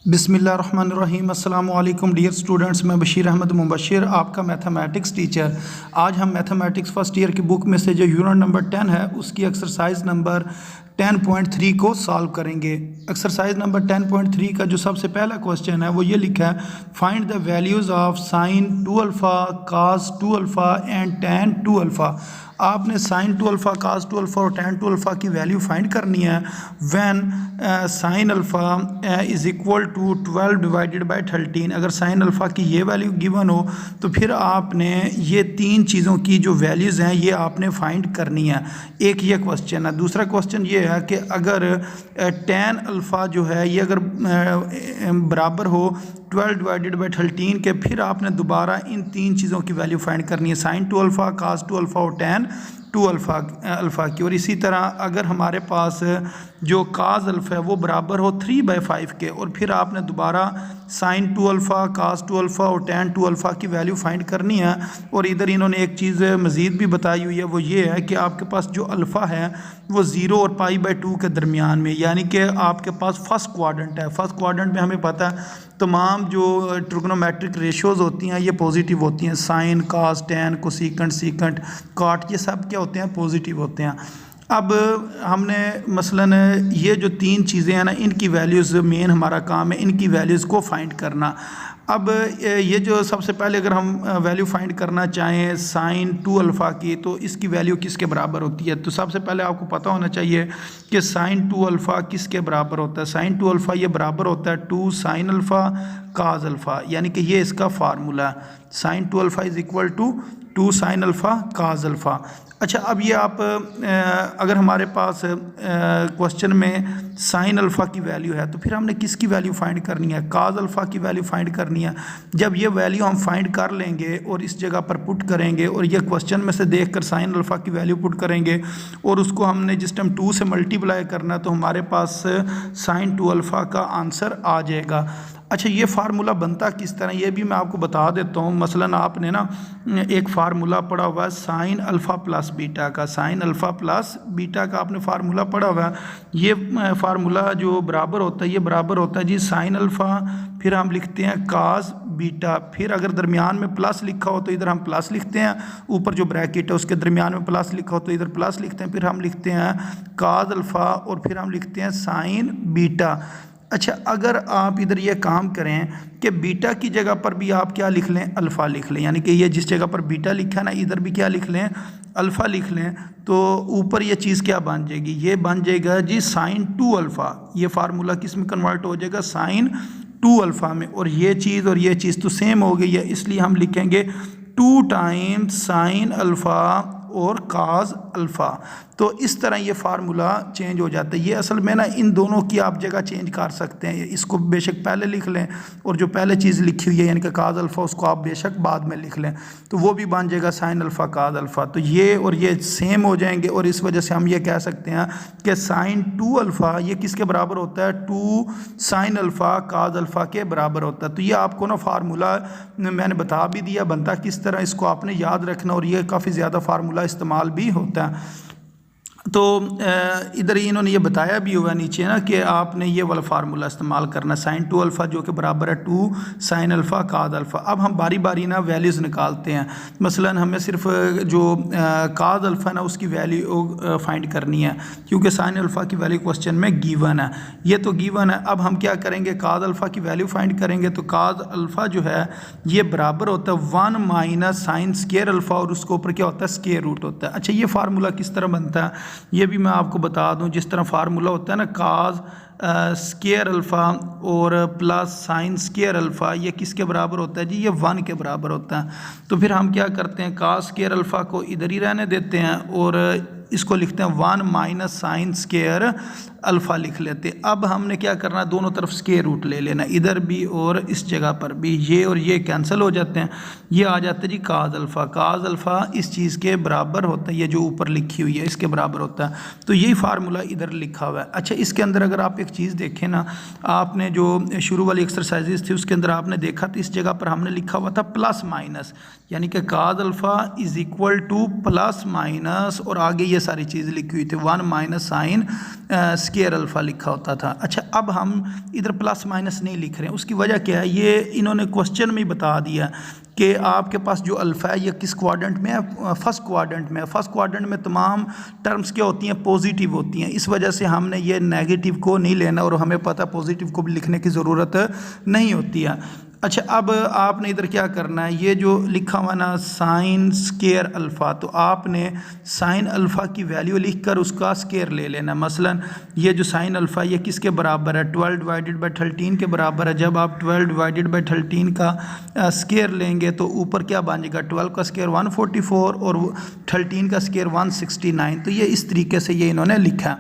बिस्मिल्लाहिर्रहमानिर्रहीम। अस्सलामु अलैकुम डियर स्टूडेंट्स, मैं बशीर अहमद मुबशिर, आपका मैथमेटिक्स टीचर। आज हम मैथमेटिक्स फर्स्ट ईयर की बुक में से जो यूनिट नंबर 10 है उसकी एक्सरसाइज नंबर 10.3 को सॉल्व करेंगे। एक्सरसाइज नंबर 10.3 का जो सबसे पहला क्वेश्चन है वो ये लिखा है, find the values of sine 2 alpha, cos 2 alpha and tan 2 alpha. आपने साइन 2 अल्फ़ा, कास 2 अल्फ़ा और टैन 2 अल्फ़ा की वैल्यू फाइंड करनी है when sine alpha is equal to 12 divided by 13। अगर साइन अल्फ़ा की ये वैल्यू गिवन हो तो फिर आपने ये तीन चीज़ों की जो वैल्यूज़ हैं ये आपने फाइंड करनी है। एक ये क्वेश्चन है। दूसरा क्वेश्चन ये है कि अगर टैन अल्फ़ा जो है ये अगर बराबर हो 12 डिवाइडेड बाई 13 के, फिर आपने दोबारा इन तीन चीज़ों की वैल्यू फाइंड करनी है, साइन 2 अल्फ़ा, कास 2 अल्फ़ा और टैन 2 अल्फ़ा की। और इसी तरह अगर हमारे पास जो कास अल्फ़ा है वो बराबर हो 3/5 के, और फिर आपने दोबारा साइन 2 अल्फ़ा, कास 2 अल्फ़ा और टैन 2 अल्फ़ा की वैल्यू फाइंड करनी है। और इधर इन्होंने एक चीज़ मज़ीद भी बताई हुई है, वो ये है कि आपके पास जो अल्फ़ा है वो 0 और π/2 के दरमियान में, यानी कि आपके पास फर्स्ट क्वाड्रेंट है। फर्स्ट क्वाड्रेंट में हमें पता है तमाम जो ट्रिग्नोमेट्रिक रेशियोज़ होती हैं ये पॉजिटिव होती हैं। साइन, कास, टैन, कोसिकेंट, सीकेंट, कॉट, ये सब क्या होते हैं, पॉजिटिव होते हैं। अब हमने मसलन ये जो तीन चीज़ें हैं ना, इनकी वैल्यूज़ मेन हमारा काम है, इनकी वैल्यूज़ को फाइंड करना। अब ये जो सबसे पहले अगर हम वैल्यू फाइंड करना चाहें साइन 2 अल्फ़ा की, तो इसकी वैल्यू किसके बराबर होती है? तो सबसे पहले आपको पता होना चाहिए कि साइन 2 अल्फ़ा किसके बराबर होता है। साइन 2 अल्फ़ा ये बराबर होता है 2 साइन अल्फ़ा काज अल्फ़ा, यानी कि ये इसका फार्मूला है। Sine 2 alpha is equal to 2 sine alpha cos alpha. अच्छा, अब ये आप अगर हमारे पास क्वेश्चन में साइन अल्फ़ा की वैल्यू है तो फिर हमने किसकी वैल्यू फाइंड करनी है? काज अल्फ़ा की वैल्यू फाइंड करनी है। जब ये वैल्यू हम फाइंड कर लेंगे और इस जगह पर पुट करेंगे और ये क्वेश्चन में से देखकर साइन अल्फ़ा की वैल्यू पुट करेंगे और उसको हमने जिस टाइम 2 से मल्टीप्लाई करना तो हमारे पास साइन 2 अल्फ़ा का आंसर आ जाएगा। अच्छा, ये फार्मूला बनता किस तरह ये भी मैं आपको बता देता हूँ। मसलन आपने ना एक फार्मूला पढ़ा हुआ है साइन अल्फ़ा प्लस बीटा का, साइन अल्फ़ा प्लस बीटा का आपने फार्मूला पढ़ा हुआ है। ये फार्मूला जो बराबर होता है ये बराबर होता है जी साइन अल्फ़ा, फिर हम लिखते हैं कास बीटा, फिर अगर दरमियान में प्लस लिखा हो तो इधर हम प्लस लिखते हैं, ऊपर जो ब्रैकेट है उसके दरमियान में प्लस लिखा हो तो इधर प्लस लिखते हैं, फिर हम लिखते हैं कास अल्फ़ा और फिर हम लिखते हैं साइन बीटा। अच्छा, अगर आप इधर ये काम करें कि बीटा की जगह पर भी आप क्या लिख लें, अल्फ़ा लिख लें, यानी कि ये जिस जगह पर बीटा लिखा है ना इधर भी क्या लिख लें, अल्फ़ा लिख लें, तो ऊपर ये चीज़ क्या बन जाएगी, ये बन जाएगा जी साइन 2 अल्फ़ा। ये फार्मूला किस में कन्वर्ट हो जाएगा, साइन 2 अल्फ़ा में। और ये चीज़ तो सेम हो गई है, इसलिए हम लिखेंगे 2 टाइम्स साइन अल्फ़ा और काज अल्फ़ा। तो इस तरह ये फार्मूला चेंज हो जाता है। ये असल में ना इन दोनों की आप जगह चेंज कर सकते हैं। इसको बेशक पहले लिख लें और जो पहले चीज़ लिखी हुई है यानी कि काज अल्फ़ा उसको आप बेशक बाद में लिख लें, तो वो भी बन जाएगा साइन अल्फ़ा काज अल्फ़ा। तो ये और ये सेम हो जाएंगे और इस वजह से हम ये कह सकते हैं कि साइन 2 अल्फ़ा ये किसके बराबर होता है, 2 साइन अल्फ़ा काज अल्फ़ा के बराबर होता है। तो ये आपको ना फार्मूला मैंने बता भी दिया बनता किस तरह, इसको आपने याद रखना और ये काफ़ी ज़्यादा फार्मूला इस्तेमाल भी होता है। तो इधर इन्होंने ये बताया भी हुआ नीचे ना कि आपने ये वाला फार्मूला इस्तेमाल करना, साइन 2 अल्फ़ा जो कि बराबर है 2 साइन अल्फ़ा काद अल्फ़ा। अब हम बारी बारी ना वैल्यूज़ निकालते हैं। मसलन हमें सिर्फ जो काद अल्फ़ा ना उसकी वैल्यू फाइंड करनी है क्योंकि साइन अल्फ़ा की वैल्यू क्वेश्चन में गिवन है, ये तो गिवन है। अब हम क्या करेंगे, काद अल्फ़ा की वैल्यू फाइंड करेंगे। तो काद अल्फ़ा जो है ये बराबर होता है 1 माइनस साइन स्क्वायर अल्फ़ा और उसके ऊपर क्या होता है, स्क्वायर रूट होता है। अच्छा, ये फार्मूला किस तरह बनता है ये भी मैं आपको बता दूं। जिस तरह फार्मूला होता है ना काज स्क्वायर अल्फ़ा और प्लस साइन स्क्वायर अल्फ़ा, ये किसके बराबर होता है जी, ये 1 के बराबर होता है। तो फिर हम क्या करते हैं, काज स्क्वायर अल्फ़ा को इधर ही रहने देते हैं और इसको लिखते हैं 1 माइनस साइन स्क्वायर अल्फ़ा लिख लेते हैं। अब हमने क्या करना, दोनों तरफ स्क्वायर रूट ले लेना, इधर भी और इस जगह पर भी। ये और ये कैंसिल हो जाते हैं, ये आ जाता है जी काज अल्फ़ा। काज अल्फ़ा इस चीज़ के बराबर होता है, ये जो ऊपर लिखी हुई है इसके बराबर होता है। तो यही फार्मूला इधर लिखा हुआ है। अच्छा, इसके अंदर अगर आप एक चीज़ देखें ना, आपने जो शुरू वाली एक्सरसाइजेज थी उसके अंदर आपने देखा तो इस जगह पर हमने लिखा हुआ था प्लस माइनस, यानी कि काज alpha is equal two plus minus और आगे ये सारी चीज़ लिखी हुई थी, 1 माइनस साइन स्केयर अल्फ़ा लिखा होता था। अच्छा, अब हम इधर प्लस माइनस नहीं लिख रहे हैं, उसकी वजह क्या है, ये इन्होंने क्वेश्चन में बता दिया कि आपके पास जो अल्फ़ा है ये किस क्वाड्रेंट में है, फर्स्ट क्वाड्रेंट में है। फर्स्ट क्वाड्रेंट में तमाम टर्म्स क्या होती हैं, पॉजिटिव होती हैं, इस वजह से हमने ये नेगेटिव को नहीं लेना और हमें पता है पॉजिटिव को भी लिखने की ज़रूरत नहीं होती है। अच्छा, अब आपने इधर क्या करना है, ये जो लिखा हुआ ना साइन स्केयर अल्फ़ा, तो आपने साइन अल्फ़ा की वैल्यू लिखकर उसका स्केयर ले लेना। मसलन ये जो साइन अल्फ़ा ये किसके बराबर है, 12 डिवाइडेड बाई 13 के बराबर है। जब आप 12 डिवाइडेड बाई 13 का स्केयर लेंगे तो ऊपर क्या बन जाएगा, 12 का स्केयर 144 और 13 का स्केयर 169। तो ये इस तरीके से ये इन्होंने लिखा।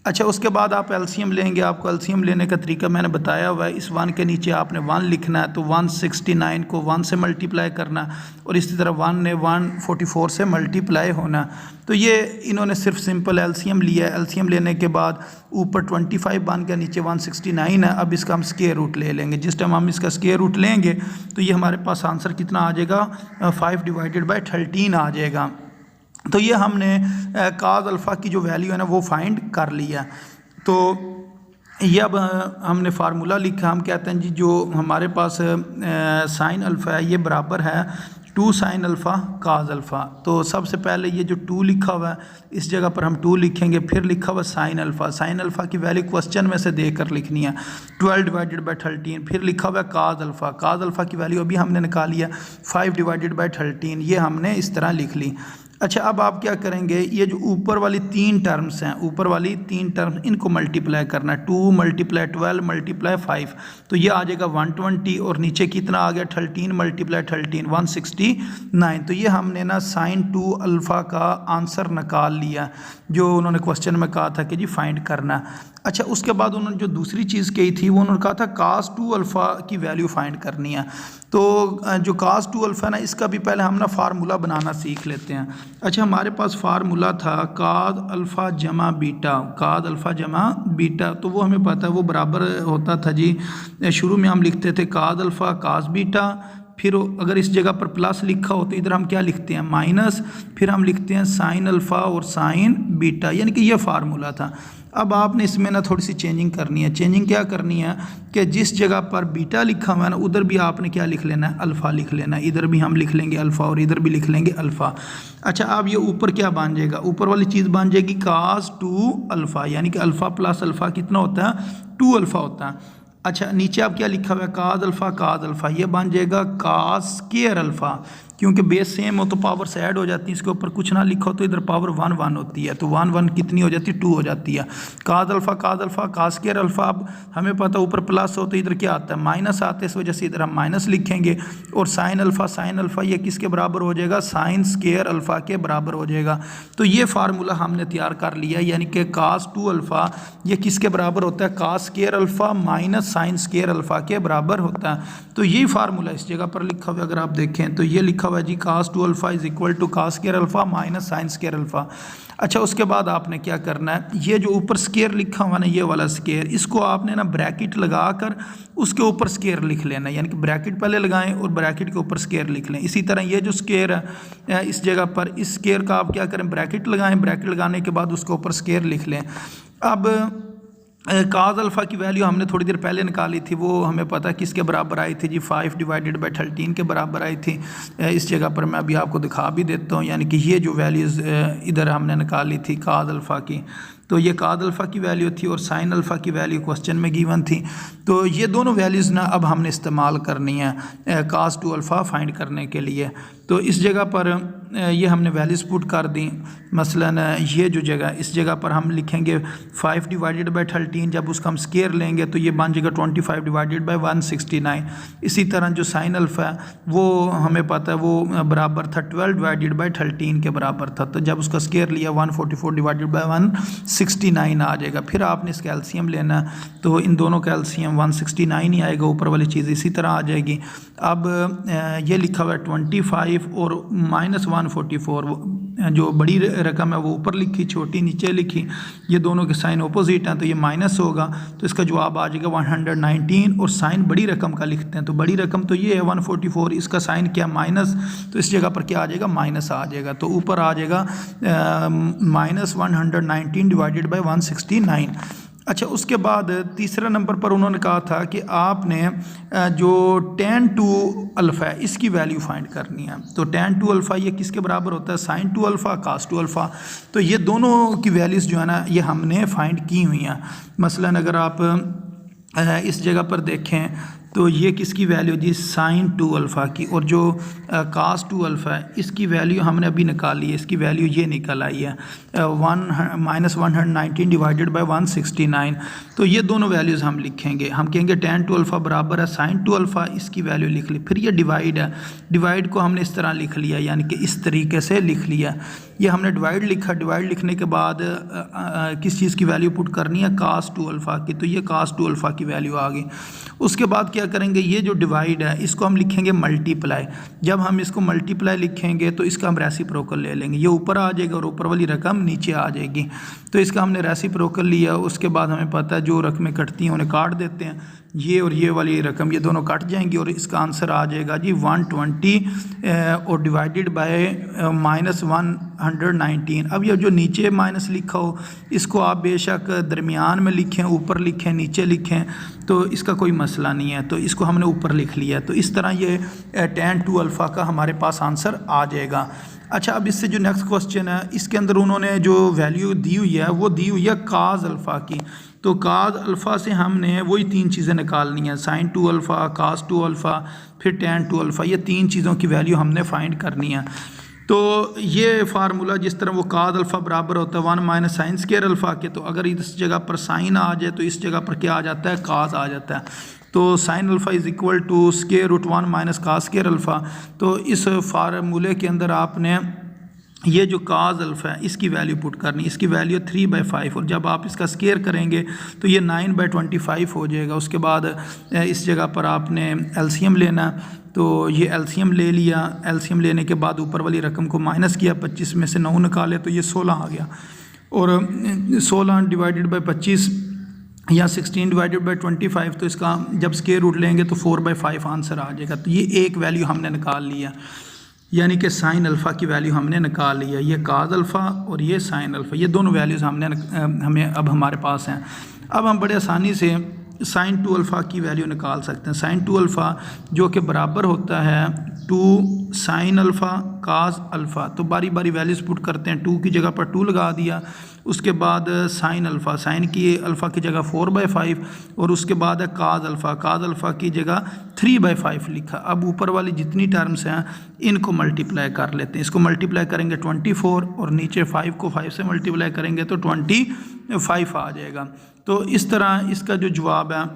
अच्छा, उसके बाद आप एलसीएम लेंगे। आपको एलसीएम लेने का तरीका मैंने बताया हुआ है। इस 1 के नीचे आपने 1 लिखना है, तो 169 को 1 से मल्टीप्लाई करना और इसी तरह 1 ने 144 से मल्टीप्लाई होना। तो ये इन्होंने सिर्फ सिंपल एलसीएम लिया है। एलसीएम लेने के बाद ऊपर 25 बन के नीचे 169 है। अब इसका हम स्क्वायर रूट ले लेंगे। जिस टाइम हम इसका स्क्वायर रूट लेंगे तो ये हमारे पास आंसर कितना आ जाएगा, 5 डिवाइडेड बाई 13 आ जाएगा। तो ये हमने काज अल्फ़ा की जो वैल्यू है ना वो फाइंड कर लिया। तो ये अब हमने फार्मूला लिखा। हम कहते हैं जी जो हमारे पास साइन अल्फ़ा है ये बराबर है 2 साइन अल्फ़ा काज अल्फ़ा। तो सबसे पहले ये जो 2 लिखा हुआ है इस जगह पर हम 2 लिखेंगे, फिर लिखा हुआ साइन अल्फ़ा। साइन अल्फ़ा की वैल्यू क्वेश्चन में से देकर लिखनी है, 12 डिवाइडेड बाई 13। फिर लिखा हुआ है काज अल्फ़ा। काज अल्फ़ा की वैल्यू अभी हमने निकाली है 5 डिवाइडेड बाई 13। ये हमने इस तरह लिख ली। अच्छा, अब आप क्या करेंगे, ये जो ऊपर वाली 3 टर्म्स हैं, ऊपर वाली 3 टर्म्स इनको मल्टीप्लाई करना है। 2 मल्टीप्लाई 12 मल्टीप्लाई 5, तो ये आ जाएगा 120 और नीचे कितना आ गया 13 मल्टीप्लाई 13 169। तो ये हमने ना साइन 2 अल्फ़ा का आंसर निकाल लिया जो उन्होंने क्वेश्चन में कहा था कि जी फाइंड करना। अच्छा, उसके बाद उन्होंने जो दूसरी चीज़ कही थी वो उन्होंने कहा था कास 2 अल्फ़ा की वैल्यू फाइंड करनी है। तो जो कास 2 अल्फ़ा ना इसका भी पहले हम ना फार्मूला बनाना सीख लेते हैं। अच्छा, हमारे पास फार्मूला था काद अल्फ़ा जमा बीटा, काद अल्फ़ा जमा बीटा। तो वो हमें पता है वो बराबर होता था जी, शुरू में हम लिखते थे काद अल्फ़ा कास बीटा, फिर अगर इस जगह पर प्लस लिखा हो तो इधर हम क्या लिखते हैं माइनस, फिर हम लिखते हैं साइन अल्फ़ा और साइन बीटा, यानी कि ये फार्मूला था। अब आपने इसमें ना थोड़ी सी चेंजिंग करनी है। चेंजिंग क्या करनी है कि जिस जगह पर बीटा लिखा हुआ है ना उधर भी आपने क्या लिख लेना है, अल्फ़ा लिख लेना है। इधर भी हम लिख लेंगे अल्फ़ा और इधर भी लिख लेंगे अल्फ़ा। अच्छा, अब ये ऊपर क्या बन जाएगा, ऊपर वाली चीज़ बन जाएगी कास 2 अल्फ़ा, यानी कि अल्फ़ा प्लस अल्फ़ा कितना होता है 2 अल्फ़ा होता है। अच्छा, नीचे आप क्या लिखा हुआ है काद अल्फ़ा, ये बन जाएगा कास स्क्वायर अल्फ़ा, क्योंकि बेस सेम हो तो पावर्स ऐड हो जाती है। इसके ऊपर कुछ ना लिखा हो तो इधर पावर 1 1 होती है, तो 1 1 कितनी हो जाती है 2 हो जाती है। काद अल्फ़ा कास स्क्वायर अल्फ़ा। अब हमें पता ऊपर प्लस हो तो इधर क्या आता है माइनस आता है, इस वजह से इधर हम माइनस लिखेंगे। और साइन अल्फ़ा ये किसके बराबर हो जाएगा, साइन स्क्वायर अल्फ़ा के बराबर हो जाएगा। तो ये फार्मूला हमने तैयार कर लिया, यानी कि कास 2 अल्फ़ा ये किसके बराबर होता है, cos square alpha minus sine square alpha के बराबर होता है। तो यही फार्मूला इस जगह पर लिखा हुआ है, अगर आप देखें तो ये लिखा हुआ है जी cos 2 alpha is equal to cos square alpha minus sine square alpha. अच्छा, उसके बाद आपने क्या करना है, ये जो ऊपर स्क्वायर लिखा हुआ ना ये वाला स्क्वायर, इसको आपने ना ब्रैकेट लगाकर उसके ऊपर स्क्वायर लिख लेना, यानी कि ब्रैकेट पहले लगाएं और ब्रैकेट के ऊपर स्क्वायर लिख लें। इसी तरह ये जो स्क्वायर है इस जगह पर इस स्क्वायर का आप क्या करें ब्रैकेट लगाएं, ब्रैकेट लगाने के बाद उसके ऊपर स्क्वायर लिख लें। अब काज अल्फ़ा की वैल्यू हमने थोड़ी देर पहले निकाली थी, वो हमें पता है किसके बराबर आई थी जी 5 डिवाइडेड बाई 13 के बराबर आई थी। इस जगह पर मैं अभी आपको दिखा भी देता हूँ, यानी कि ये जो वैल्यूज़ इधर हमने निकाली थी काज अल्फ़ा की, तो ये काद अल्फ़ा की वैल्यू थी और साइन अल्फ़ा की वैल्यू क्वेश्चन में गिवन थी। तो ये दोनों वैल्यूज़ ना अब हमने इस्तेमाल करनी है कास 2 अल्फ़ा फाइंड करने के लिए। तो इस जगह पर ये हमने वैल्यूज़ पुट कर दी। मसलन ये जो जगह इस जगह पर हम लिखेंगे 5 डिवाइडेड बाई 13, जब उसका हम स्क्वायर लेंगे तो ये बन जाएगा 25 डिवाइडेड बाई 169। इसी तरह जो साइन अल्फ़ा है वो हमें पता है वो बराबर था 12 डिवाइडेड बाई 13 के बराबर था, तो जब उसका स्क्वायर लिया 144 डिवाइडेड बाई 169 आ जाएगा। फिर आपने इसका एलसीएम लेना है, तो इन दोनों का एलसीएम 169 ही आएगा, ऊपर वाली चीज़ इसी तरह आ जाएगी। अब ये लिखा हुआ है 25 और माइनस 144, जो बड़ी रकम है वो ऊपर लिखी, छोटी नीचे लिखी, ये दोनों के साइन अपोजिट हैं तो ये माइनस होगा, तो इसका जवाब आ जाएगा 119। और साइन बड़ी रकम का लिखते हैं तो बड़ी रकम तो ये है 144, इसका साइन क्या माइनस, तो इस जगह पर क्या आ जाएगा माइनस आ जाएगा, तो ऊपर आ जाएगा -119 डिवाइडेड बाई 169। अच्छा, उसके बाद तीसरे नंबर पर उन्होंने कहा था कि आपने जो tan 2 अल्फ़ा है इसकी वैल्यू फाइंड करनी है। तो tan 2 अल्फ़ा ये किसके बराबर होता है, sin 2 अल्फ़ा cos 2 अल्फ़ा। तो ये दोनों की वैल्यूज़ जो है ना ये हमने फाइंड की हुई हैं। मसलन अगर आप इस जगह पर देखें तो ये किसकी वैल्यू जी sin 2 अल्फ़ा की, और जो cos 2 अल्फ़ा है इसकी वैल्यू हमने अभी निकाली है, इसकी वैल्यू ये निकल आई है -119 डिवाइडेड बाई 169। तो ये दोनों वैल्यूज़ हम लिखेंगे, हम कहेंगे tan 2 अल्फ़ा बराबर है sin 2 अल्फ़ा, इसकी वैल्यू लिख ली। फिर ये डिवाइड है, डिवाइड को हमने इस तरह लिख लिया, यानी कि इस तरीके से लिख लिया। ये हमने डिवाइड लिखा, डिवाइड लिखने के बाद किस चीज़ की वैल्यू पुट करनी है, cos 2 अल्फ़ा की, तो ये cos 2 अल्फ़ा की वैल्यू आ गई। उसके बाद क्या करेंगे, ये जो डिवाइड है इसको हम लिखेंगे मल्टीप्लाई। जब हम इसको मल्टीप्लाई लिखेंगे तो इसका हम रेसिप्रोकल ले लेंगे, ये ऊपर आ जाएगा और ऊपर वाली रकम नीचे आ जाएगी। तो इसका हमने रेसिप्रोकल लिया, उसके बाद हमें पता है जो रकमें कटती हैं उन्हें काट देते हैं, ये और ये वाली रकम ये दोनों कट जाएंगी और इसका आंसर आ जाएगा जी 120 और डिवाइडेड बाय -119। अब ये जो नीचे माइनस लिखा हो इसको आप बेशक दरमियान में लिखें, ऊपर लिखें, नीचे लिखें, तो इसका कोई मसला नहीं है। तो इसको हमने ऊपर लिख लिया, तो इस तरह ये tan 2 अल्फ़ा का हमारे पास आंसर आ जाएगा। अच्छा, अब इससे जो नेक्स्ट क्वेश्चन है इसके अंदर उन्होंने जो वैल्यू दी हुई है वो दी हुई है cos अल्फ़ा की। तो cos अल्फ़ा से हमने वही तीन चीज़ें निकालनी है, sin 2 अल्फ़ा, cos 2 अल्फ़ा, फिर tan 2 अल्फ़ा, ये तीन चीज़ों की वैल्यू हमने फाइंड करनी है। तो ये फार्मूला जिस तरह वो cos अल्फ़ा बराबर होता है 1 माइनस साइन स्क्वायर अल्फ़ा के, तो अगर इस जगह पर साइन आ जाए तो इस जगह पर क्या आ जाता है, cos आ जाता है। तो sin alpha is equal to square root 1 minus cos square alpha. तो इस फार्मूले के अंदर आपने ये जो cos अल्फ़ा है इसकी वैल्यू पुट करनी, इसकी वैल्यू 3/5, और जब आप इसका स्क्वायर करेंगे तो ये 9/25 हो जाएगा। उसके बाद इस जगह पर आपने एलसीएम लेना, तो ये एलसीएम ले लिया, एलसीएम लेने के बाद ऊपर वाली रकम को माइनस किया, 25 में से 9 निकाले तो ये 16 आ गया, और 16 डिवाइडेड बाई 25 या 16 डिवाइडेड बाई 25, तो इसका जब स्क्वायर रूट लेंगे तो 4/5 आंसर आ जाएगा। तो ये एक वैल्यू हमने निकाल लिया, यानी कि sin अल्फ़ा की वैल्यू हमने निकाल ली है। ये cos अल्फ़ा और ये sin अल्फ़ा, ये दोनों वैल्यूज़ हमें अब हमारे पास हैं। अब हम बड़े आसानी से sin 2 अल्फ़ा की वैल्यू निकाल सकते हैं। sin 2 अल्फ़ा जो कि बराबर होता है 2 sin अल्फ़ा cos अल्फ़ा। तो बारी बारी वैल्यूज़ पुट करते हैं, 2 की जगह पर 2 लगा दिया, उसके बाद sin अल्फ़ा, sin की अल्फ़ा की जगह 4/5, और उसके बाद है cos अल्फ़ा, cos अल्फ़ा की जगह 3/5 लिखा। अब ऊपर वाली जितनी टर्म्स हैं इनको मल्टीप्लाई कर लेते हैं, इसको मल्टीप्लाई करेंगे 24 और नीचे 5 को 5 से मल्टीप्लाई करेंगे तो 25 आ जाएगा। तो इस तरह इसका जो जवाब है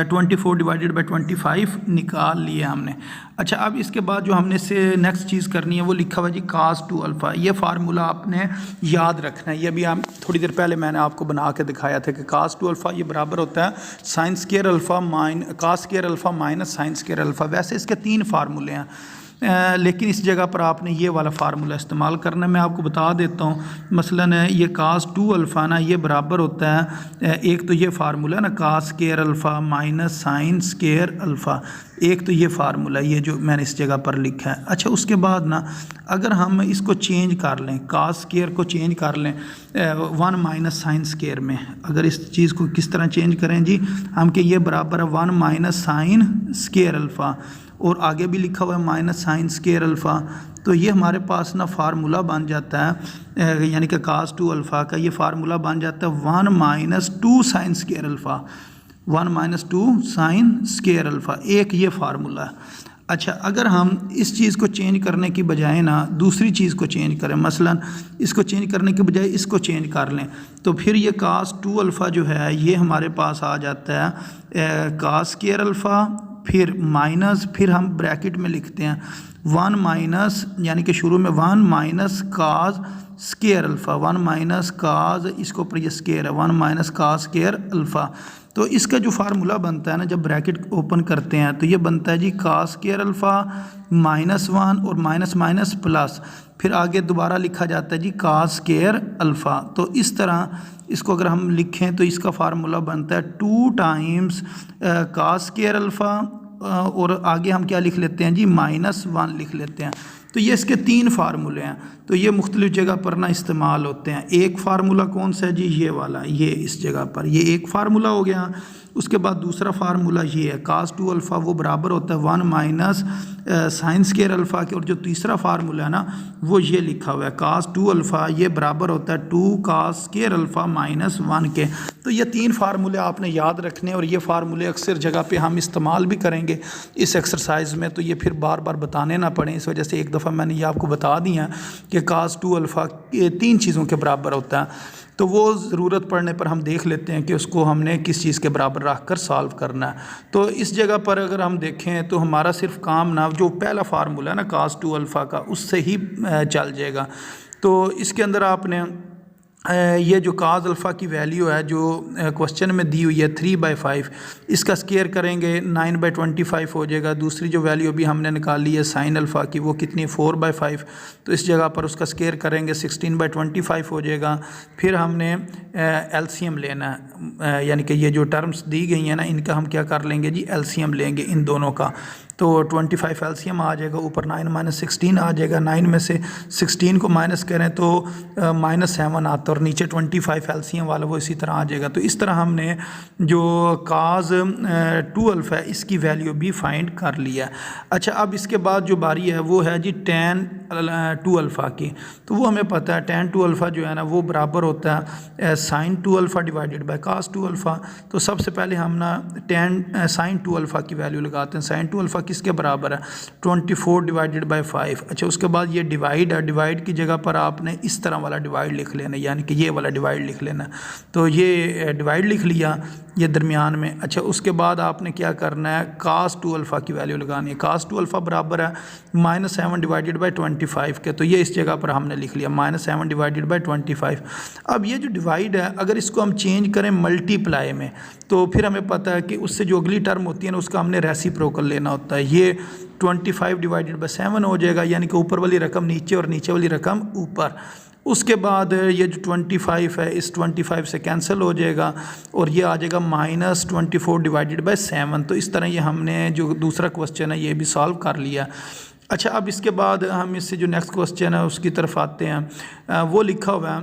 24 डिवाइडेड बाई 25 निकाल लिया हमने। अच्छा, अब इसके बाद जो हमने से नेक्स्ट चीज़ करनी है वो लिखा हुआ जी cos 2 अल्फ़ा। ये फार्मूला आपने याद रखना है, ये भी हम थोड़ी देर पहले मैंने आपको बना के दिखाया था कि cos 2 अल्फ़ा ये बराबर होता है sin square alpha cos square alpha minus sin square alpha. वैसे इसके 3 फार्मूले हैं, लेकिन इस जगह पर आपने ये वाला फार्मूला इस्तेमाल करना है। मैं आपको बता देता हूँ, मसलन ये cos 2 अल्फ़ा ना ये बराबर होता है, एक तो ये फार्मूला ना cos square alpha minus sin square alpha, एक तो ये फार्मूला ये जो मैंने इस जगह पर लिखा है। अच्छा, उसके बाद ना अगर हम इसको चेंज कर लें, cos स्क्वायर को चेंज कर लें 1 माइनस sin स्क्वायर में, अगर इस चीज़ को किस तरह चेंज करें जी, हम कि ये बराबर है 1 माइनस sin स्क्वायर अल्फ़ा, और आगे भी लिखा हुआ है माइनस sin स्क्वायर अल्फ़ा। तो ये हमारे पास ना फार्मूला बन जाता है, यानी कि cos 2 अल्फ़ा का ये फार्मूला बन जाता है 1 minus 2 sin square alpha, 1 minus 2 sin square alpha, एक ये फार्मूला है। अच्छा, अगर हम इस चीज़ को चेंज करने की बजाय ना दूसरी चीज़ को चेंज करें, मसलन इसको चेंज करने के बजाय इसको चेंज कर लें, तो फिर ये cos 2 अल्फ़ा जो है ये हमारे पास आ जाता है cos स्क्वायर अल्फ़ा, फिर माइनस, फिर हम ब्रैकेट में लिखते हैं 1 माइनस, यानी कि शुरू में 1 minus cos square alpha, 1 minus cos, इसको ऊपर ये स्क्वायर है 1 माइनस cos स्क्वायर अल्फ़ा। तो इसका जो फार्मूला बनता है ना, जब ब्रैकेट ओपन करते हैं तो ये बनता है जी cos स्क्वायर अल्फ़ा -1 और माइनस माइनस प्लस, फिर आगे दोबारा लिखा जाता है जी cos स्क्वायर अल्फ़ा। तो इस तरह इसको अगर हम लिखें तो इसका फार्मूला बनता है 2 टाइम्स cos स्क्वायर अल्फ़ा और आगे हम क्या लिख लेते हैं जी -1 लिख लेते हैं। तो ये इसके 3 फार्मूले हैं, तो ये मुख्तलिफ जगह पर ना इस्तेमाल होते हैं। एक फार्मूला कौन सा है जी, ये वाला, ये इस जगह पर, ये एक फार्मूला हो गया। उसके बाद दूसरा फार्मूला ये है cos 2 अल्फ़ा, वो बराबर होता है 1 माइनस साइन स्क्वायर अल्फ़ा के। और जो तीसरा फार्मूला है ना वो ये लिखा हुआ है cos 2 अल्फ़ा, ये बराबर होता है 2 cos स्क्वायर अल्फ़ा -1 के। तो ये 3 फार्मूले आपने याद रखने, और ये फार्मूले अक्सर जगह पे हम इस्तेमाल भी करेंगे इस एक्सरसाइज में, तो ये फिर बार बार बताने ना पड़े, इस वजह से एक दफ़ा मैंने ये आपको बता दिया कि cos 2 अल्फ़ा 3 चीज़ों के बराबर होता है। तो वो ज़रूरत पड़ने पर हम देख लेते हैं कि उसको हमने किस चीज़ के बराबर रख कर सॉल्व करना है। तो इस जगह पर अगर हम देखें तो हमारा सिर्फ काम ना जो पहला फार्मूला है ना cos 2 अल्फ़ा का, उससे ही चल जाएगा। तो इसके अंदर आपने ये जो cos अल्फ़ा की वैल्यू है जो क्वेश्चन में दी हुई है 3/5, इसका स्क्वायर करेंगे 9/25 हो जाएगा। दूसरी जो वैल्यू अभी हमने निकाली है sin अल्फ़ा की, वो कितनी 4/5, तो इस जगह पर उसका स्क्वायर करेंगे 16/25 हो जाएगा। फिर हमने एलसीएम लेना है, यानी कि ये जो टर्म्स दी गई हैं ना इनका हम क्या कर लेंगे जी, एलसीएम लेंगे इन दोनों का। तो 25 एलसीएम आ जाएगा, ऊपर 9 - 16 आ जाएगा। 9 में से 16 को माइनस करें तो -7 आता है, और नीचे 25 एलसीएम वाला वो इसी तरह आ जाएगा। तो इस तरह हमने जो cos 2 अल्फ़ा है इसकी वैल्यू भी फाइंड कर लिया। अच्छा, अब इसके बाद जो बारी है वो है जी tan 2 अल्फ़ा की। तो वो हमें पता है tan 2 अल्फ़ा जो है ना वो बराबर होता है sin 2 alpha divided bye cos 2 alpha. तो सबसे पहले हम ना sin 2 अल्फ़ा की वैल्यू लगाते हैं। sin 2 अल्फ़ा किसके बराबर है, 24 डिवाइडेड बाय 5। अच्छा, उसके बाद ये डिवाइड है, डिवाइड की जगह पर आपने इस तरह वाला डिवाइड लिख लेना, यानी कि ये वाला डिवाइड लिख लेना। तो ये डिवाइड लिख लिया ये दरमियान में। अच्छा, उसके बाद आपने क्या करना है, cos 2 अल्फ़ा की वैल्यू लगानी है। cos 2 अल्फ़ा बराबर है -7 डिवाइडेड बाय 25 के, तो ये इस जगह पर हमने लिख लिया -7 डिवाइडेड बाय 25। अब ये जो डिवाइड है अगर इसको हम चेंज करें मल्टीप्लाई में, तो फिर हमें पता है कि उससे जो अगली टर्म होती है ना उसका हमने रेसिप्रोकल लेना होता है। ये 25 डिवाइडेड बाय 7 हो जाएगा, यानी कि ऊपर वाली रकम नीचे और नीचे वाली रकम ऊपर। उसके बाद ये जो 25 है इस 25 से कैंसिल हो जाएगा, और ये आ जाएगा -24 डिवाइडेड बाय 7। तो इस तरह ये हमने जो दूसरा क्वेश्चन है ये भी सॉल्व कर लिया। अच्छा, अब इसके बाद हम इससे जो नेक्स्ट क्वेश्चन है उसकी तरफ आते हैं। वो लिखा हुआ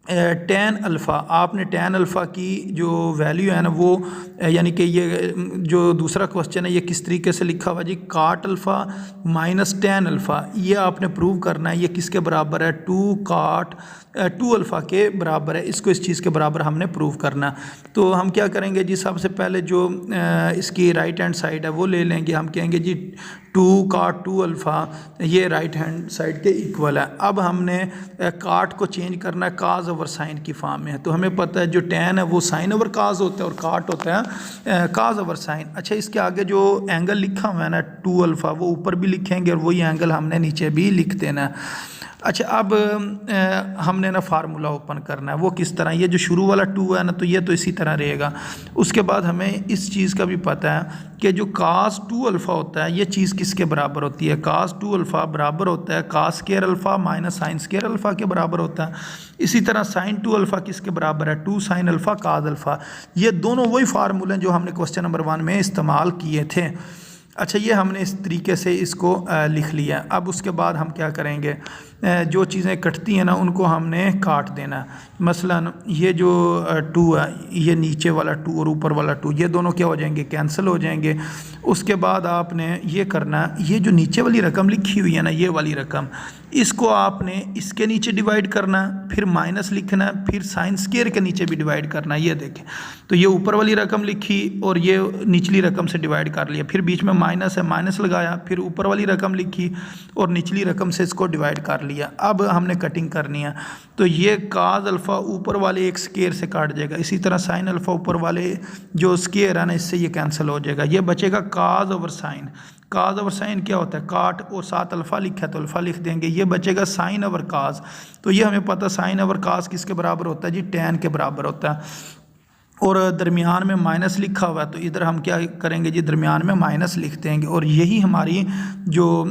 है tan अल्फ़ा। आपने tan अल्फ़ा की जो वैल्यू है ना वो यानी कि ये जो दूसरा क्वेश्चन है ये किस तरीके से लिखा हुआ जी, cot अल्फ़ा -tan अल्फ़ा, ये आपने प्रूव करना है ये किसके बराबर है, 2 cot 2 अल्फ़ा के बराबर है। इसको इस चीज़ के बराबर हमने प्रूव करना। तो हम क्या करेंगे जी, सबसे पहले जो इसकी राइट हैंड साइड है वो ले लेंगे। हम कहेंगे जी 2 cot 2 अल्फ़ा, ये राइट हैंड साइड के इक्वल है। अब हमने cot को चेंज करना है cos ओवर साइन की फॉर्म में है। तो हमें पता है जो tan है वो साइन ओवर cos होता है और cot होता है cos ओवर साइन। अच्छा, इसके आगे जो एंगल लिखा हुआ है ना 2 अल्फ़ा, वो ऊपर भी लिखेंगे और वही एंगल हमने नीचे भी लिख देना है। अच्छा, अब हमने ना फार्मूला ओपन करना है। वो किस तरह, ये जो शुरू वाला 2 है ना तो ये तो इसी तरह रहेगा। उसके बाद हमें इस चीज़ का भी पता है कि जो cos 2 अल्फ़ा होता है ये चीज़ किसके बराबर होती है, cos 2 अल्फ़ा बराबर होता है cos square alpha minus sine square alpha के बराबर होता है। इसी तरह sin 2 अल्फ़ा किसके बराबर है, 2 sin अल्फ़ा cos अल्फ़ा। ये दोनों वही फार्मूले हैं जो हमने क्वेश्चन नंबर 1 में इस्तेमाल किए थे। अच्छा, ये हमने इस तरीके से इसको लिख लिया। अब उसके बाद हम क्या करेंगे, जो चीज़ें कटती हैं ना उनको हमने काट देना। मसलन ये जो 2 है, ये नीचे वाला 2 और ऊपर वाला 2, ये दोनों क्या हो जाएंगे, कैंसिल हो जाएंगे। उसके बाद आपने ये करना, ये जो नीचे वाली रकम लिखी हुई है ना, ये वाली रकम, इसको आपने इसके नीचे डिवाइड करना, फिर माइनस लिखना, फिर साइन स्क्वायर के नीचे भी डिवाइड करना। ये देखें, तो ये ऊपर वाली रकम लिखी और ये निचली रकम से डिवाइड कर लिया, फिर बीच में माइनस है, माइनस लगाया, फिर ऊपर वाली रकम लिखी और निचली रकम से इसको डिवाइड कर लिया। अब हमने कटिंग करनी है, तो ये cos अल्फ़ा ऊपर वाले एक स्क्वायर से काट जाएगा। इसी तरह sin अल्फ़ा ऊपर वाले जो स्क्वायर है ना इससे ये कैंसिल हो जाएगा। ये बचेगा cos over sine. cos over sine क्या होता है, काट और साथ अल्फ़ा लिखा है तो अल्फ़ा लिख देंगे। ये बचेगा sin ओवर cos। तो ये हमें पता sin ओवर cos किसके बराबर होता है जी, tan के बराबर होता है। और दरमियान में माइनस लिखा हुआ है, तो इधर हम क्या करेंगे जी, दरमियान में माइनस लिख देंगे। और यही हमारी जो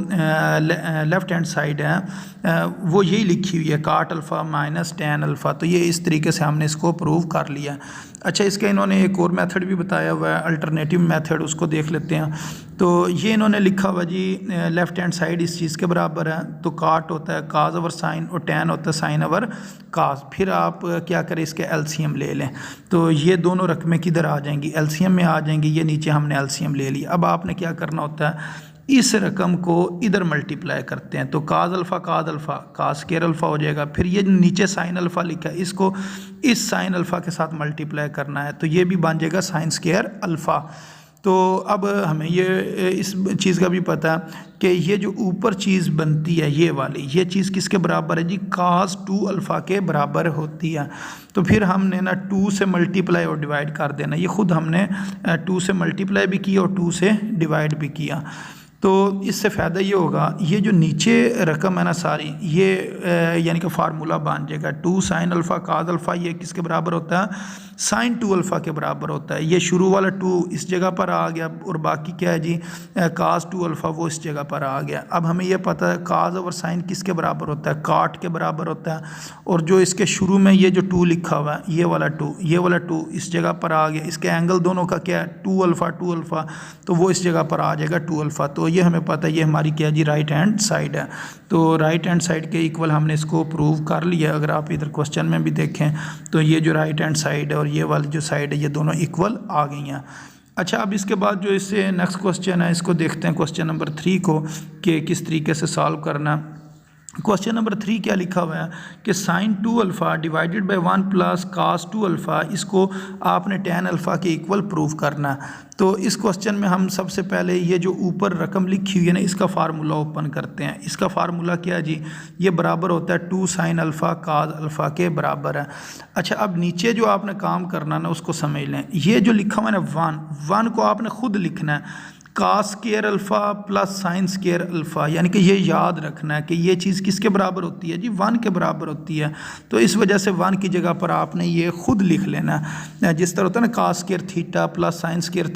लेफ़्ट हैंड साइड है वो यही लिखी हुई है, काट अल्फ़ा माइनस टैन अल्फ़ा। तो ये इस तरीके से हमने इसको प्रूव कर लिया। अच्छा, इसका इन्होंने एक और मेथड भी बताया हुआ है, अल्टरनेटिव मेथड, उसको देख लेते हैं। तो ये इन्होंने लिखा हुआ जी, लेफ़्ट हैंड साइड इस चीज़ के बराबर है, तो काट होता है काज ओवर साइन और टैन होता है साइन ओवर काज। फिर आप क्या करें, इसके एलसीएम ले लें। तो ये दोनों रकमें किधर आ जाएंगी, एलसीएम में आ जाएंगी। ये नीचे हमने एलसीएम ले लिया। अब आपने क्या करना होता है, इस रकम को इधर मल्टीप्लाई करते हैं, तो काज अल्फ़ा काज स्केयर अल्फ़ा हो जाएगा। फिर ये नीचे साइन अल्फ़ा लिखा है, इसको इस साइन अल्फ़ा के साथ मल्टीप्लाई करना है, तो ये भी बन जाएगा साइन स्केयर अल्फ़ा। तो अब हमें ये इस चीज़ का भी पता है कि ये जो ऊपर चीज़ बनती है ये वाली, ये चीज़ किसके बराबर है जी, काज 2 अल्फ़ा के बराबर होती है। तो फिर हमने ना 2 से मल्टीप्लाई और डिवाइड कर देना। ये ख़ुद हमने 2 से मल्टीप्लाई भी किया और 2 से डिवाइड भी किया। तो इससे फ़ायदा ये होगा, ये जो नीचे रकम है ना सारी, ये यानी कि फार्मूला बन जाएगा 2 साइन अल्फ़ा काज अल्फ़ा, ये किसके बराबर होता है, साइन 2 अल्फ़ा के बराबर होता है। ये शुरू वाला 2 इस जगह पर आ गया और बाकी क्या है जी, काज 2 अल्फ़ा वो इस जगह पर आ गया। अब हमें यह पता है काज ओवर साइन किसके बराबर होता है, काट के बराबर होता है। और जो इसके शुरू में ये जो 2 लिखा हुआ है, ये वाला 2 इस जगह पर आ गया। इसके एंगल दोनों का क्या है, 2 अल्फ़ा, तो वो इस जगह पर आ जाएगा 2 अल्फ़ा। तो ये हमें पता है, ये हमारी क्या जी, राइट हैंड साइड है। तो राइट हैंड साइड के इक्वल हमने इसको प्रूव कर लिया। अगर आप इधर क्वेश्चन में भी देखें तो ये जो राइट हैंड साइड है और ये वाली जो साइड है, ये दोनों इक्वल आ गई हैं। अच्छा, अब इसके बाद जो इससे नेक्स्ट क्वेश्चन है, इसको देखते हैं क्वेश्चन नंबर 3 को, कि किस तरीके से सॉल्व करना है। क्वेश्चन नंबर 3 क्या लिखा हुआ है कि sine 2 alpha divided by 1 plus cos 2 alpha, इसको आपने टैन अल्फ़ा के इक्वल प्रूव करना है। तो इस क्वेश्चन में हम सबसे पहले ये जो ऊपर रकम लिखी हुई है ना, इसका फार्मूला ओपन करते हैं। इसका फार्मूला क्या है जी, ये बराबर होता है 2 साइन अल्फ़ा काज अल्फ़ा के बराबर है। अच्छा, अब नीचे जो आपने काम करना ना उसको समझ लें। ये जो लिखा हुआ है ना 1 को आपने खुद लिखना है, cos square alpha plus sine square alpha, यानी कि ये याद रखना है कि ये चीज़ किसके बराबर होती है जी, 1 के बराबर होती है। तो इस वजह से 1 की जगह पर आपने ये खुद लिख लेना है। जिस तरह होता है ना, cos square theta plus sine square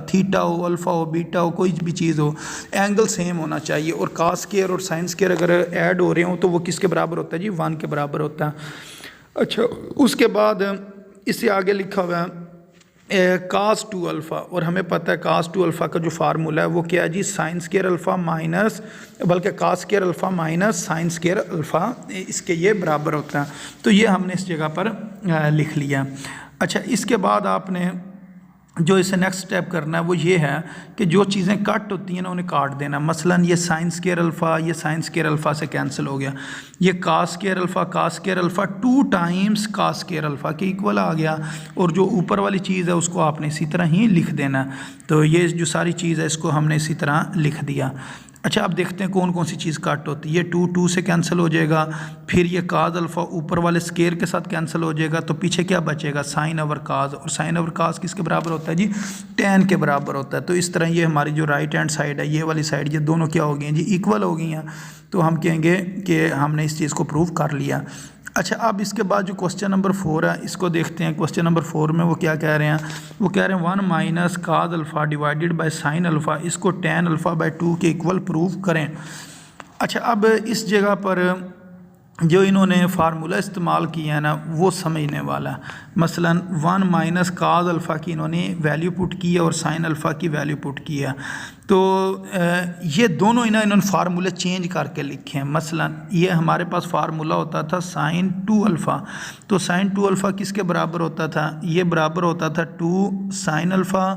theta हो, अल्फ़ा हो, बीटा हो, कोई भी चीज़ हो, एंगल सेम होना चाहिए। और कास स्केयर और साइन स्केयर अगर ऐड हो रहे हो तो वो किसके बराबर होता है जी, 1 के बराबर होता है। अच्छा, उसके बाद इससे आगे लिखा हुआ है कास 2 अल्फ़ा, और हमें पता है कास 2 अल्फ़ा का जो फार्मूला है वो क्या है जी, साइन स्केयर अल्फ़ा माइनस, बल्कि cos square alpha minus sine square alpha, इसके ये बराबर होता है। तो ये हमने इस जगह पर लिख लिया। अच्छा, इसके बाद आपने जो इसे नेक्स्ट स्टेप करना है वो ये है कि जो चीज़ें कट होती हैं ना उन्हें काट देना। मसलन ये साइन स्केयर अल्फ़ा, ये साइन स्केयर अल्फ़ा से कैंसिल हो गया। ये कास स्केयर अल्फ़ा 2 टाइम्स कास स्केयर अल्फ़ा के इक्वल आ गया। और जो ऊपर वाली चीज़ है उसको आपने इसी तरह ही लिख देना। तो ये जो सारी चीज़ है इसको हमने इसी तरह लिख दिया। अच्छा, अब देखते हैं कौन कौन सी चीज़ कट होती है। ये 2 से कैंसिल हो जाएगा। फिर ये काज अल्फ़ा ऊपर वाले स्केयर के साथ कैंसिल हो जाएगा। तो पीछे क्या बचेगा, साइन ओवर काज, और साइन ओवर काज किसके बराबर होता है जी, टैन के बराबर होता है। तो इस तरह ये हमारी जो राइट हैंड साइड है, ये वाली साइड, ये दोनों क्या हो गई हैं जी, इक्वल हो गई हैं। तो हम कहेंगे कि हमने इस चीज़ को प्रूव कर लिया। अच्छा, अब इसके बाद जो क्वेश्चन नंबर 4 है इसको देखते हैं। क्वेश्चन नंबर 4 में वो क्या कह रहे हैं, वो कह रहे हैं 1 minus cause alpha divided by sine alpha, इसको टैन अल्फ़ा बाय 2 के इक्वल प्रूव करें। अच्छा, अब इस जगह पर जो इन्होंने फार्मूला इस्तेमाल किया है ना वो समझने वाला है। मसलन 1 माइनस काज अल्फ़ा की इन्होंने वैल्यू पुट की है और साइन अल्फ़ा की वैल्यू पुट की है। तो ये दोनों इन्होंने फार्मूले चेंज करके लिखे हैं। मसलन ये हमारे पास फार्मूला होता था साइन 2 अल्फ़ा, तो साइन 2 अल्फ़ा किसके बराबर होता था, ये बराबर होता था 2 साइन अल्फ़ा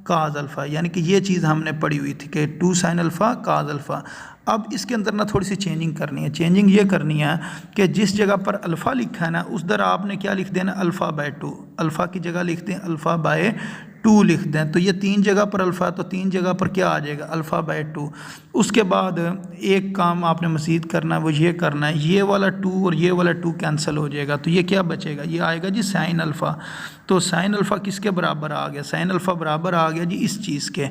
काज अल्फ़ा, यानी कि ये चीज़ हमने पढ़ी हुई थी कि 2 साइन अल्फ़ा काज अल्फ़ा। अब इसके अंदर ना थोड़ी सी चेंजिंग करनी है। चेंजिंग ये करनी है कि जिस जगह पर अल्फ़ा लिखा है ना उस दर आपने क्या लिख देना, अल्फ़ा बाय 2। अल्फ़ा की जगह लिखते हैं अल्फ़ा बाय 2 लिख दें, तो ये 3 जगह पर अल्फ़ा है, तो 3 जगह पर क्या आ जाएगा, अल्फ़ा/2। उसके बाद एक काम आपने मज़ीद करना है, वो ये करना है, ये वाला 2 और ये वाला 2 कैंसिल हो जाएगा, तो ये क्या बचेगा, ये आएगा जी साइन अल्फ़ा। तो साइन अल्फ़ा किसके बराबर आ गया, साइन अल्फ़ा बराबर आ गया जी इस चीज़ के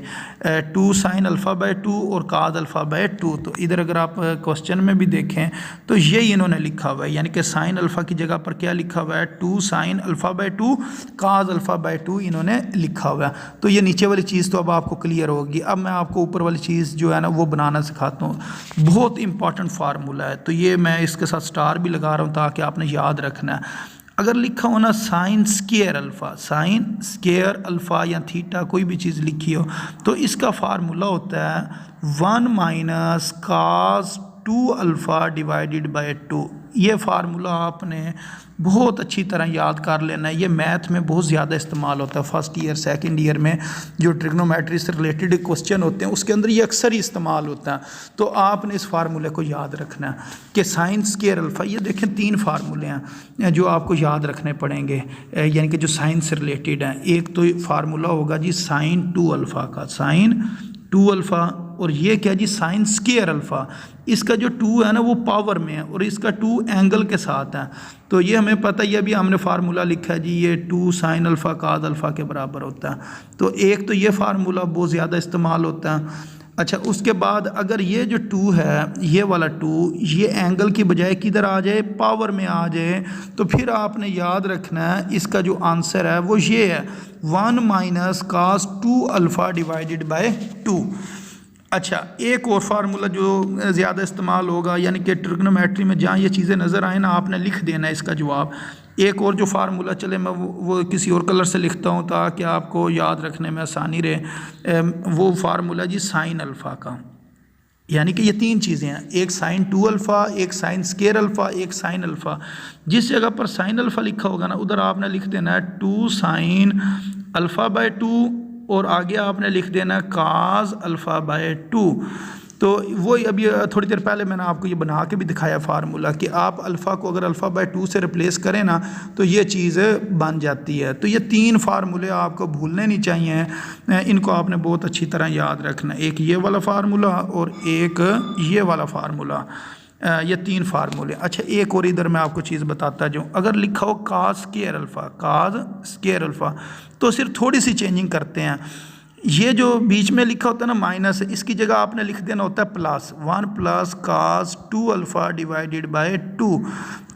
2 साइन अल्फ़ा/2 और काज अल्फ़ा/2। तो इधर अगर आप क्वेश्चन में भी देखें तो यही इन्होंने लिखा हुआ है, यानी कि साइन अल्फ़ा की जगह पर क्या लिखा हुआ है, 2 साइन अल्फ़ा/2 काज अल्फ़ा/2 इन्होंने लिखा हुआ है। तो ये नीचे वाली चीज़ तो अब आपको क्लियर होगी। अब मैं आपको ऊपर वाली चीज़ जो है ना वो बनाना सिखाता हूँ, बहुत इंपॉर्टेंट फार्मूला है। तो ये मैं इसके साथ स्टार भी लगा रहा हूँ ताकि आपने याद रखना है। अगर लिखा हो ना sign square alpha, sign square alpha या थीटा कोई भी चीज़ लिखी हो, तो इसका फार्मूला होता है 1 minus cos 2 alpha divided by 2। ये फार्मूला आपने बहुत अच्छी तरह याद कर लेना है। ये मैथ में बहुत ज़्यादा इस्तेमाल होता है, फर्स्ट ईयर सेकंड ईयर में जो ट्रिग्नोमेट्री से रिलेटेड क्वेश्चन होते हैं उसके अंदर ये अक्सर ही इस्तेमाल होता है। तो आपने इस फार्मूले को याद रखना है कि साइन स्क्वायर अल्फ़ा, ये देखें 3 फार्मूले हैं जो आपको याद रखने पड़ेंगे, यानी कि जो साइन से रिलेटेड हैं। एक तो फार्मूला होगा जी साइन 2 अल्फ़ा का, साइन 2 अल्फ़ा, और ये क्या जी साइन स्क्वायर अल्फ़ा। इसका जो 2 है ना वो पावर में है और इसका 2 एंगल के साथ है। तो ये हमें पता ही, अभी हमने फार्मूला लिखा है जी, ये 2 साइन अल्फ़ा काज अल्फ़ा के बराबर होता है। तो एक तो ये फार्मूला बहुत ज़्यादा इस्तेमाल होता है। अच्छा, उसके बाद अगर ये जो 2 है, ये वाला 2 ये एंगल की बजाय किधर आ जाए, पावर में आ जाए, तो फिर आपने याद रखना है इसका जो आंसर है वो ये है 1 minus cos 2 alpha divided by 2। अच्छा, एक और फार्मूला जो ज़्यादा इस्तेमाल होगा, यानी कि ट्रिग्नोमेट्री में जहाँ ये चीज़ें नज़र आए ना आपने लिख देना है इसका जवाब। एक और जो फार्मूला, चले मैं वो किसी और कलर से लिखता हूँ ताकि आपको याद रखने में आसानी रहे। वो फार्मूला जी साइन अल्फ़ा का, यानी कि ये 3 चीज़ें हैं, एक साइन 2 अल्फ़ा, एक साइन स्क्वायर अल्फ़ा, एक साइन अल्फ़ा। जिस जगह पर साइन अल्फ़ा लिखा होगा ना उधर आपने लिख देना है 2 साइन अल्फ़ा/2 और आगे आपने लिख देना है काज अल्फ़ा/2। तो वही अभी थोड़ी देर पहले मैंने आपको ये बना के भी दिखाया फार्मूला कि आप अल्फ़ा को अगर अल्फ़ा/2 से रिप्लेस करें ना तो ये चीज़ बन जाती है। तो ये 3 फार्मूले आपको भूलने नहीं चाहिए, इनको आपने बहुत अच्छी तरह याद रखना है। एक ये वाला फार्मूला और एक ये वाला फार्मूला, ये 3 फार्मूले। अच्छा, एक और इधर मैं आपको चीज़ बताता जाऊँ, अगर लिखा हो काज स्क्वायर अल्फ़ा, काज स्क्वायर अल्फ़ा, तो सिर्फ थोड़ी सी चेंजिंग करते हैं। ये जो बीच में लिखा होता है ना माइनस, इसकी जगह आपने लिख देना होता है plus 1 plus cause 2 alpha divided by 2।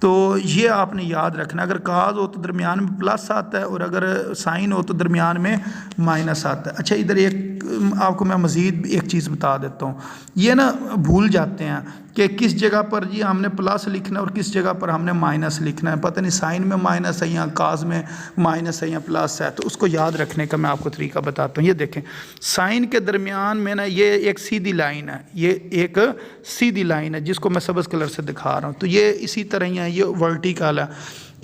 तो ये आपने याद रखना, अगर काज हो तो दरमियान में प्लस आता है और अगर साइन हो तो दरमियान में माइनस आता है। अच्छा, इधर एक आपको मैं मज़ीद एक चीज़ बता देता हूँ, ये ना भूल जाते हैं कि किस जगह पर जी हमने प्लस लिखना है और किस जगह पर हमने माइनस लिखना है। पता नहीं साइन में माइनस है या काज में माइनस है या प्लस है, तो उसको याद रखने का मैं आपको तरीका बताता हूँ। ये देखें, साइन के दरमियान में ना ये एक सीधी लाइन है, ये एक सीधी लाइन है जिसको मैं सब्ज़ कलर से दिखा रहा हूँ। तो ये इसी तरह ही है, ये वर्टिकल है,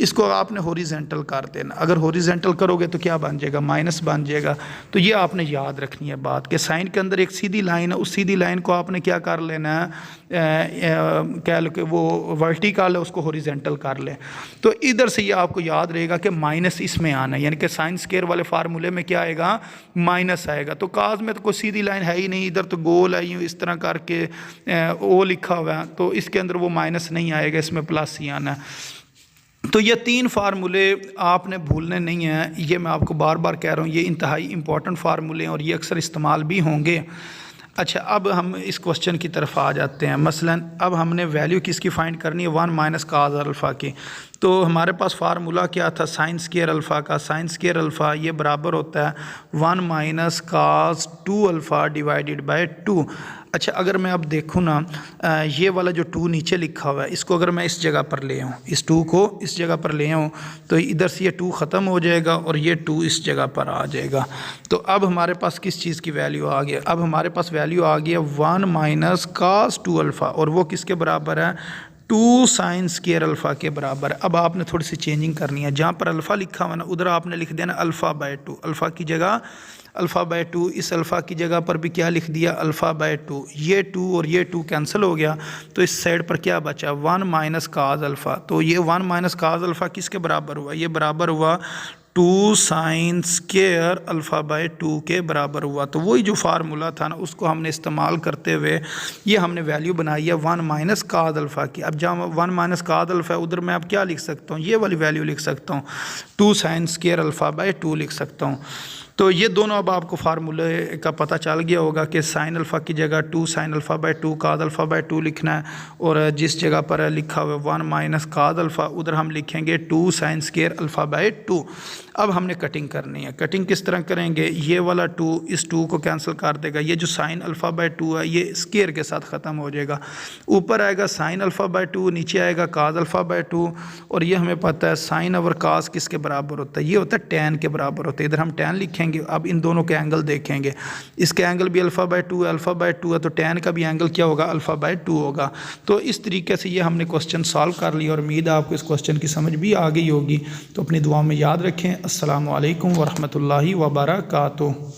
इसको आपने हॉरिजॉन्टल कर देना। अगर हॉरिजॉन्टल करोगे तो क्या बन जाएगा, माइनस बन जाएगा। तो ये आपने याद रखनी है बात कि साइन के अंदर एक सीधी लाइन है, उस सीधी लाइन को आपने क्या कर लेना है, कह लो कि वो वर्टिकल है उसको हॉरिजॉन्टल कर लें। तो इधर से ये आपको याद रहेगा कि माइनस इसमें आना है, यानी कि साइन स्क्वायर वाले फार्मूले में क्या आएगा, माइनस आएगा। तो काज में तो कोई सीधी लाइन है ही नहीं, इधर तो गोल है, यूँ इस तरह करके ओ लिखा हुआ है, तो इसके अंदर वो माइनस नहीं आएगा, इसमें प्लस ही आना है। तो ये 3 फार्मूले आपने भूलने नहीं हैं, ये मैं आपको बार बार कह रहा हूँ, ये इंतहाई इंपॉर्टेंट फार्मूले हैं और ये अक्सर इस्तेमाल भी होंगे। अच्छा, अब हम इस क्वेश्चन की तरफ आ जाते हैं। मसलन अब हमने वैल्यू किसकी फाइंड करनी है, 1 माइनस काज अल्फ़ा की। तो हमारे पास फार्मूला क्या था, साइन स्क्वायर अल्फ़ा का। साइन स्क्वायर अल्फ़ा ये बराबर होता है 1 minus cause 2 alpha divided by 2। अच्छा, अगर मैं अब देखूँ ना, ये वाला जो 2 नीचे लिखा हुआ है, इसको अगर मैं इस जगह पर ले आऊँ, इस 2 को इस जगह पर ले आऊँ, तो इधर से ये 2 ख़त्म हो जाएगा और ये 2 इस जगह पर आ जाएगा। तो अब हमारे पास किस चीज़ की वैल्यू आ गई, अब हमारे पास वैल्यू आ गई है 1 माइनस कास 2 अल्फ़ा, और वो किसके बराबर है, 2 साइन स्क्वायर अल्फ़ा के बराबर। अब आपने थोड़ी सी चेंजिंग करनी है, जहाँ पर अल्फ़ा लिखा हुआ है ना उधर आपने लिख देना अल्फ़ा/2, अल्फ़ा की जगह अल्फ़ा/2, इस अल्फ़ा की जगह पर भी क्या लिख दिया, अल्फ़ा/2। ये 2 और ये 2 कैंसिल हो गया, तो इस साइड पर क्या बचा, 1 माइनस काज अल्फ़ा। तो ये 1 माइनस काज अल्फ़ा किसके बराबर हुआ, ये बराबर हुआ 2 साइन स्क्वायर अल्फ़ा बाय 2 के बराबर हुआ। तो वही जो फार्मूला था ना उसको हमने इस्तेमाल करते हुए ये हमने वैल्यू बनाई है 1 माइनस काद अल्फ़ा की। अब जहाँ 1 माइनस काद अल्फ़ा है उधर मैं अब क्या लिख सकता हूँ, ये वाली वैल्यू लिख सकता हूँ, 2 साइन स्क्वायर अल्फ़ा बाय 2 लिख सकता हूँ। तो ये दोनों अब आपको फार्मूले का पता चल गया होगा कि साइन अल्फ़ा की जगह 2 sine alpha by 2 cos alpha by 2 लिखना है, और जिस जगह पर लिखा हुआ है 1 माइनस काद अल्फ़ा उधर हम लिखेंगे 2 साइन स्क्वायर अल्फ़ा बाय 2। अब हमने कटिंग करनी है। कटिंग किस तरह करेंगे, ये वाला 2 इस 2 को कैंसिल कर देगा, ये जो साइन अल्फ़ा बाय 2 है ये स्क्वायर के साथ ख़त्म हो जाएगा। ऊपर आएगा साइन अल्फ़ा बाय 2, नीचे आएगा काज अल्फ़ा बाय 2, और ये हमें पता है साइन और काज किसके बराबर होता है, ये होता है tan के बराबर होता है। इधर हम tan लिखेंगे। अब इन दोनों के एंगल देखेंगे, इसके एंगल भी अल्फ़ा बाय 2 है, अल्फ़ा बाय 2 है, तो tan का भी एंगल क्या होगा, अल्फ़ा बाय 2 होगा। तो इस तरीके से ये हमने क्वेश्चन सॉल्व कर लिया, और उम्मीद है आपको इस क्वेश्चन की समझ भी आ गई होगी। तो अपनी दुआ में याद रखें। अस्सलामु अलैकुम वरहमतुल्लाहि वबरकातुहू।